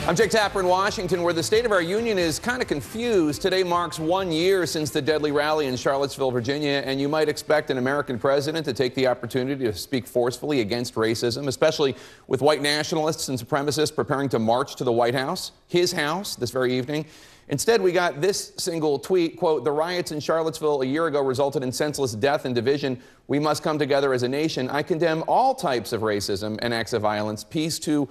I'm Jake Tapper in Washington, where the State of our Union is kind of confused. Today marks 1 year since the deadly rally in Charlottesville, Virginia, and you might expect an American president to take the opportunity to speak forcefully against racism, especially with white nationalists and supremacists preparing to march to the White House, his house, this very evening. Instead, we got this single tweet, quote, "The riots in Charlottesville a year ago resulted in senseless death and division. We must come together as a nation. I condemn all types of racism and acts of violence. Peace to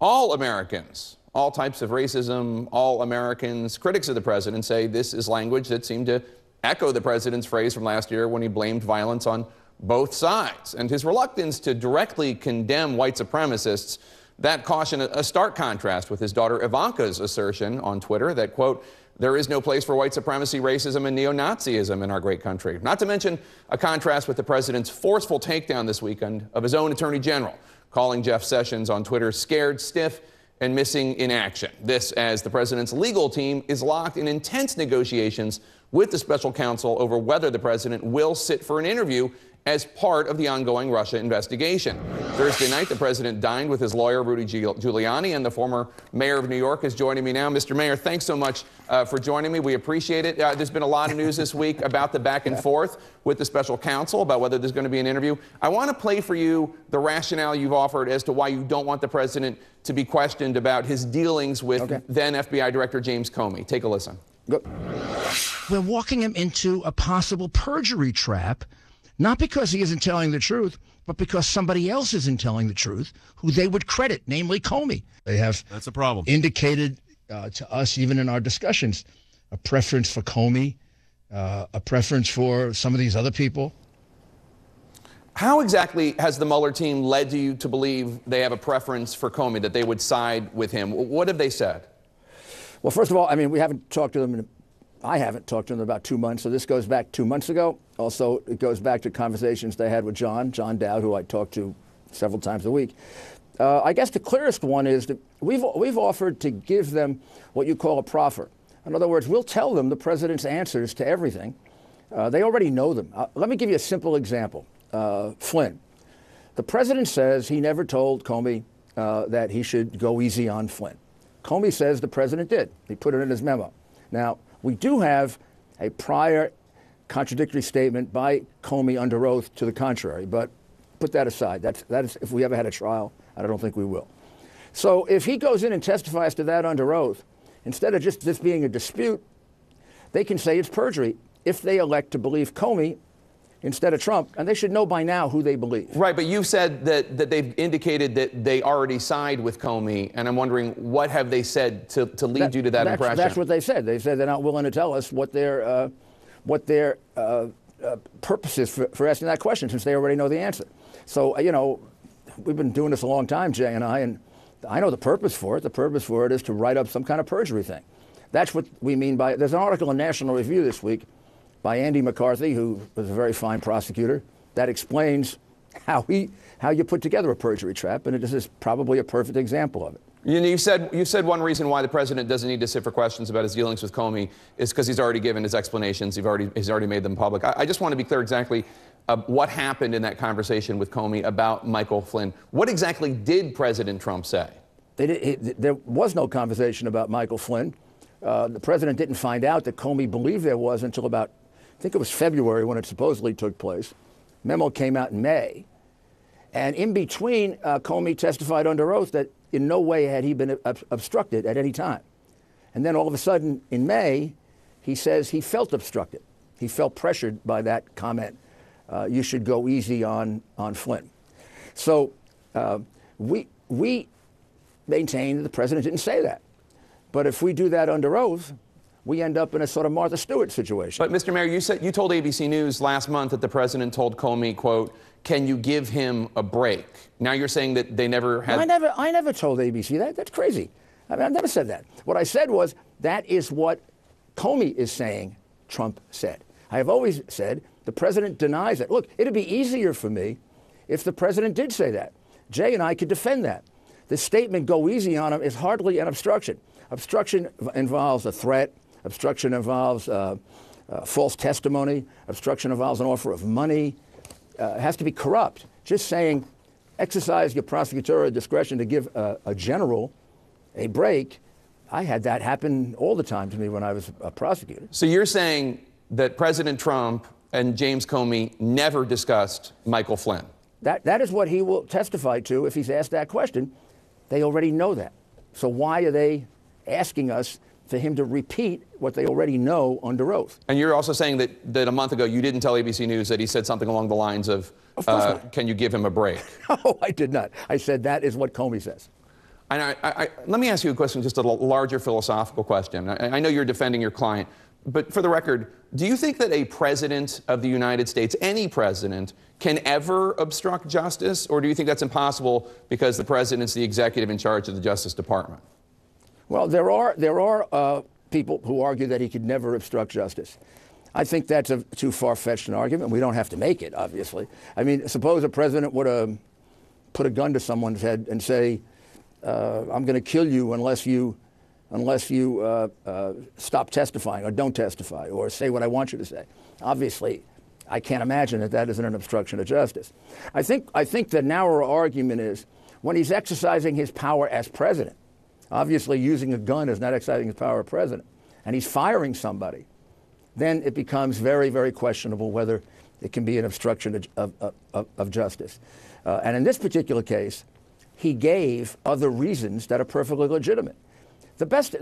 all Americans." All types of racism, all Americans. Critics of the president say this is language that seemed to echo the president's phrase from last year when he blamed violence on both sides. And his reluctance to directly condemn white supremacists, that caution a stark contrast with his daughter Ivanka's assertion on Twitter that, quote, "There is no place for white supremacy, racism, and neo-Nazism in our great country." Not to mention a contrast with the president's forceful takedown this weekend of his own attorney general, calling Jeff Sessions on Twitter scared, stiff, and missing in action. This as the president's legal team is locked in intense negotiations with the special counsel over whether the president will sit for an interview as part of the ongoing Russia investigation. Thursday night, the president dined with his lawyer, Rudy Giuliani, and the former mayor of New York is joining me now. Mr. Mayor, thanks so much for joining me. We appreciate it. There's been a lot of news this week about the back and forth with the special counsel about whether there's going to be an interview. I want to play for you the rationale you've offered as to why you don't want the president to be questioned about his dealings with then FBI Director James Comey. Take a listen. Go. We're walking him into a possible perjury trap, not because he isn't telling the truth, but because somebody else isn't telling the truth, who they would credit, namely Comey. They have That's a problem. Indicated to us, even in our discussions, a preference for Comey, a preference for some of these other people. How exactly has the Mueller team led you to believe they have a preference for Comey, that they would side with him? What have they said? Well, first of all, I mean, we haven't talked to them I haven't talked to them in about 2 months, so this goes back 2 months ago. Also, it goes back to conversations they had with John Dowd, who I talk to several times a week. I guess the clearest one is that we've offered to give them what you call a proffer. In other words, we'll tell them the president's answers to everything. They already know them. Let me give you a simple example. Flynn. The president says he never told Comey that he should go easy on Flynn. Comey says the president did. He put it in his memo. Now, we do have a prior contradictory statement by Comey under oath to the contrary, but put that aside. That is, if we ever had a trial, I don't think we will. So if he goes in and testifies to that under oath, instead of just this being a dispute, they can say it's perjury if they elect to believe Comey instead of Trump, and they should know by now who they believe. Right, but you've said that they've indicated that they already side with Comey, and I'm wondering, what have they said to lead you to that impression? That's what they said. They said they're not willing to tell us what their purpose is for asking that question, since they already know the answer. So, you know, we've been doing this a long time, Jay and I know the purpose for it. The purpose for it is to write up some kind of perjury thing. That's what we mean by it. There's an article in National Review this week by Andy McCarthy, who was a very fine prosecutor, that explains how you put together a perjury trap, and this is probably a perfect example of it. You said one reason why the president doesn't need to sit for questions about his dealings with Comey is because he's already given his explanations. He's already made them public. I just want to be clear exactly what happened in that conversation with Comey about Michael Flynn. What exactly did President Trump say? There was no conversation about Michael Flynn. The president didn't find out that Comey believed there was until about, I think it was February when it supposedly took place. Memo came out in May. And in between, Comey testified under oath that in no way had he been obstructed at any time. And then all of a sudden, in May, he says he felt obstructed. He felt pressured by that comment. You should go easy on Flynn. So we maintain that the president didn't say that. But if we do that under oath, we end up in a sort of Martha Stewart situation. But, Mr. Mayor, you told ABC News last month that the president told Comey, quote, "Can you give him a break?" Now you're saying that they never had... I never told ABC that. That's crazy. I mean, I've never said that. What I said was, that is what Comey is saying Trump said. I have always said the president denies it. Look, it'd be easier for me if the president did say that. Jay and I could defend that. The statement, "go easy on him," is hardly an obstruction. Obstruction involves a threat. Obstruction involves false testimony. Obstruction involves an offer of money. It has to be corrupt. Just saying, exercise your prosecutorial discretion to give a general a break. I had that happen all the time to me when I was a prosecutor. So you're saying that President Trump and James Comey never discussed Michael Flynn? That is what he will testify to if he's asked that question. They already know that. So why are they asking us for him to repeat what they already know under oath? And you're also saying that a month ago you didn't tell ABC News that he said something along the lines of can you give him a break? No, I did not. I said that is what Comey says. And let me ask you a question, just a larger philosophical question. I know you're defending your client, but for the record, do you think that a president of the United States, any president, can ever obstruct justice? Or do you think that's impossible because the president's the executive in charge of the Justice Department? Well, there are people who argue that he could never obstruct justice. I think that's a too far-fetched an argument. We don't have to make it, obviously. I mean, suppose a president would put a gun to someone's head and say, I'm going to kill you unless you stop testifying or don't testify or say what I want you to say. Obviously, I can't imagine that that isn't an obstruction of justice. I think the narrower argument is when he's exercising his power as president. Obviously, using a gun is not exercising his power as president, and he's firing somebody. Then it becomes very, very questionable whether it can be an obstruction of justice. And in this particular case, he gave other reasons that are perfectly legitimate. The best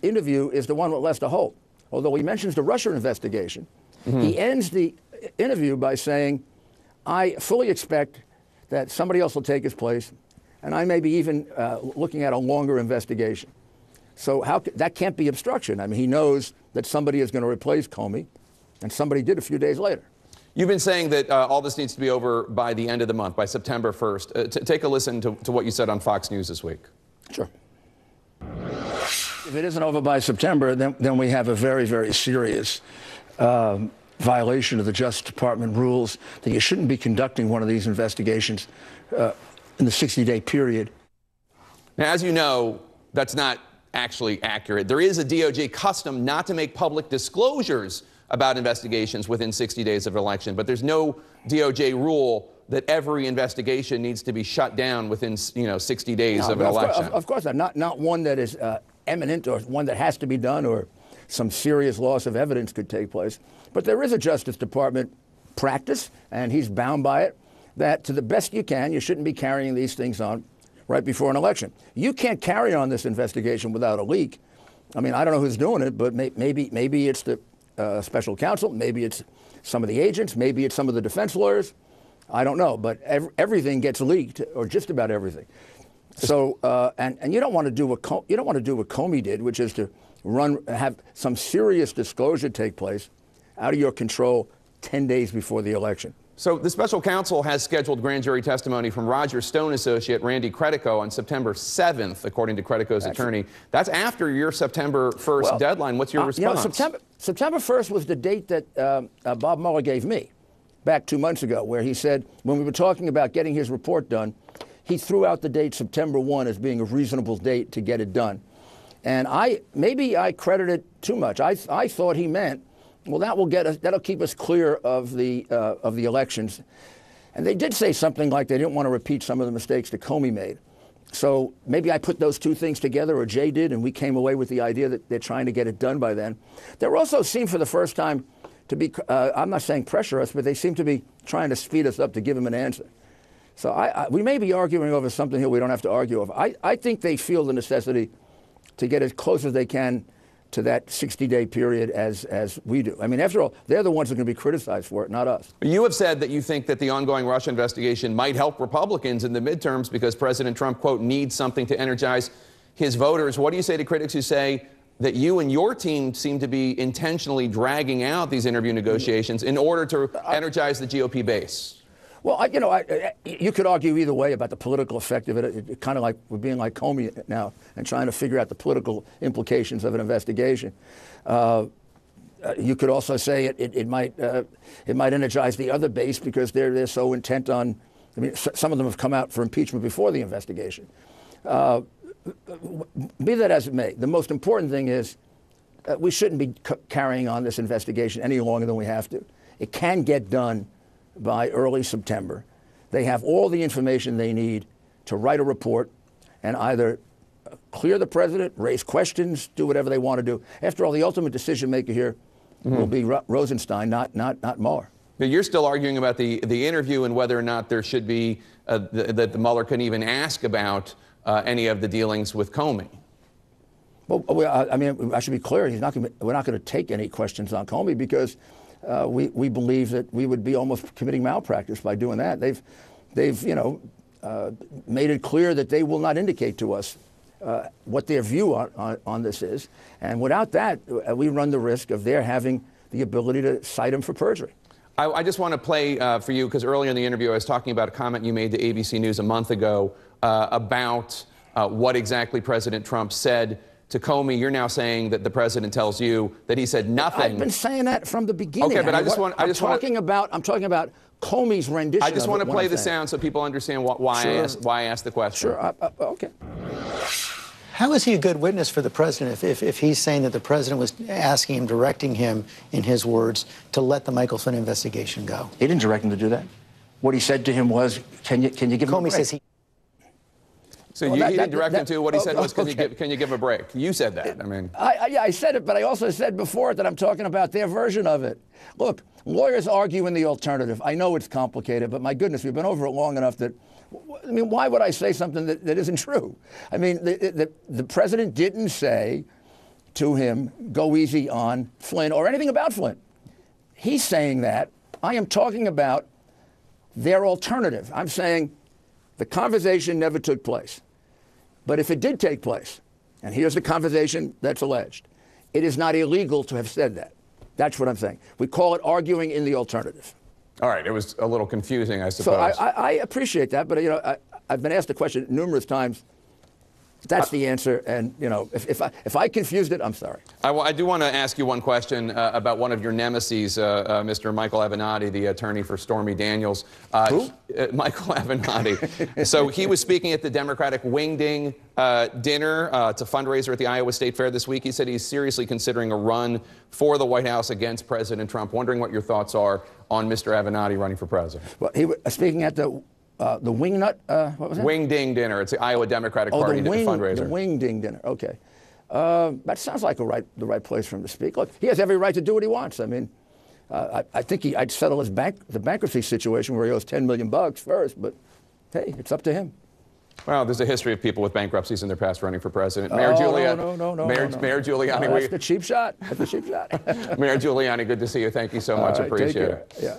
interview is the one with Lester Holt. Although he mentions the Russia investigation, he ends the interview by saying, I fully expect that somebody else will take his place, and I may be even looking at a longer investigation. So that can't be obstruction. I mean, he knows that somebody is going to replace Comey, and somebody did a few days later. You've been saying that all this needs to be over by the end of the month, by September 1st. Take a listen to what you said on Fox News this week. Sure. If it isn't over by September, then we have a very, very serious violation of the Justice Department rules that you shouldn't be conducting one of these investigations in the 60-day period. Now, as you know, that's not actually accurate. There is a DOJ custom not to make public disclosures about investigations within 60 days of an election, but there's no DOJ rule that every investigation needs to be shut down within 60 days of an election. Of course not one that is imminent or one that has to be done or some serious loss of evidence could take place. But there is a Justice Department practice, and he's bound by it, that to the best you can, you shouldn't be carrying these things on right before an election. You can't carry on this investigation without a leak. I mean, I don't know who's doing it, but maybe it's the special counsel, maybe it's some of the agents, maybe it's some of the defense lawyers. I don't know, but everything gets leaked, or just about everything. So, and you don't want to do what Comey did, which is to have some serious disclosure take place out of your control 10 days before the election. So the special counsel has scheduled grand jury testimony from Roger Stone associate Randy Credico on September 7th, according to Credico's attorney. That's after your September 1st deadline. What's your response? September 1st was the date that Bob Mueller gave me back 2 months ago, where he said, when we were talking about getting his report done, he threw out the date September 1 as being a reasonable date to get it done. And maybe I credited too much. I thought he meant, well, that'll keep us clear of the elections. And they did say something like they didn't want to repeat some of the mistakes that Comey made. So maybe I put those two things together, or Jay did, and we came away with the idea that they're trying to get it done by then. There also seemed for the first time to be, I'm not saying pressure us, but they seem to be trying to speed us up to give him an answer. So we may be arguing over something here we don't have to argue over. I think they feel the necessity to get as close as they can to that 60-day period as we do. I mean, after all, they're the ones who are going to be criticized for it, not us. You have said that you think that the ongoing Russia investigation might help Republicans in the midterms because President Trump, quote, needs something to energize his voters. What do you say to critics who say that you and your team seem to be intentionally dragging out these interview negotiations in order to energize the GOP base? Well, you could argue either way about the political effect of it. Kind of like we're being like Comey now and trying to figure out the political implications of an investigation. You could also say it might energize the other base because they're so intent on. I mean, some of them have come out for impeachment before the investigation. Be that as it may, the most important thing is we shouldn't be carrying on this investigation any longer than we have to. It can get done by early September. They have all the information they need to write a report and either clear the president, raise questions, do whatever they want to do. After all, the ultimate decision maker here will be Rosenstein, not Mueller. But you're still arguing about the interview and whether or not there should be that the Mueller can even ask about any of the dealings with Comey. Well, I mean, I should be clear. We're not going to take any questions on Comey because we believe that we would be almost committing malpractice by doing that. They've made it clear that they will not indicate to us what their view on this is, and without that, we run the risk of their having the ability to cite him for perjury. I just want to play for you, because earlier in the interview I was talking about a comment you made to ABC News a month ago about what exactly President Trump said to Comey. You're now saying that the president tells you that he said nothing. I've been saying that from the beginning. Okay, but I'm talking I just want to play the sound so people understand why I asked the question. Sure. Okay. How is he a good witness for the president if he's saying that the president was asking him, directing him, in his words, to let the Michael Flynn investigation go? He didn't direct him to do that. What he said to him was, "Can you give him a break?" Comey says he. So he didn't direct him to. What he said was, "Can you give him a break?" You said that. I mean, I said it, but I also said before that I'm talking about their version of it. Look, lawyers argue in the alternative. I know it's complicated, but my goodness, we've been over it long enough that. I mean, why would I say something that isn't true? I mean, the president didn't say to him, go easy on Flynn or anything about Flynn. He's saying that. I am talking about their alternative. I'm saying the conversation never took place. But if it did take place, and here's the conversation that's alleged, it is not illegal to have said that. That's what I'm saying. We call it arguing in the alternative. All right, it was a little confusing, I suppose. So I appreciate that, but I've been asked the question numerous times. That's the answer, and if I confused it, I'm sorry. I do want to ask you one question about one of your nemeses, Mr. Michael Avenatti, the attorney for Stormy Daniels. Who? Michael Avenatti. So he was speaking at the Democratic Wing Ding dinner. It's a fundraiser at the Iowa State Fair this week. He said he's seriously considering a run for the White House against President Trump. Wondering what your thoughts are on Mr. Avenatti running for president. Well, he was speaking at the Wingnut, what was that? Wing Ding dinner. It's the Iowa Democratic Party fundraiser. The Wing Ding dinner. Okay, that sounds like the right place for him to speak. Look, he has every right to do what he wants. I mean, I think I'd settle the bankruptcy situation where he owes $10 million first. But hey, it's up to him. Well, there's a history of people with bankruptcies in their past running for president. Mayor Giuliani. Mayor Giuliani. That's the cheap shot. That's the cheap shot. Mayor Giuliani, good to see you. Thank you so much. All right, Appreciate take care. it. Yeah.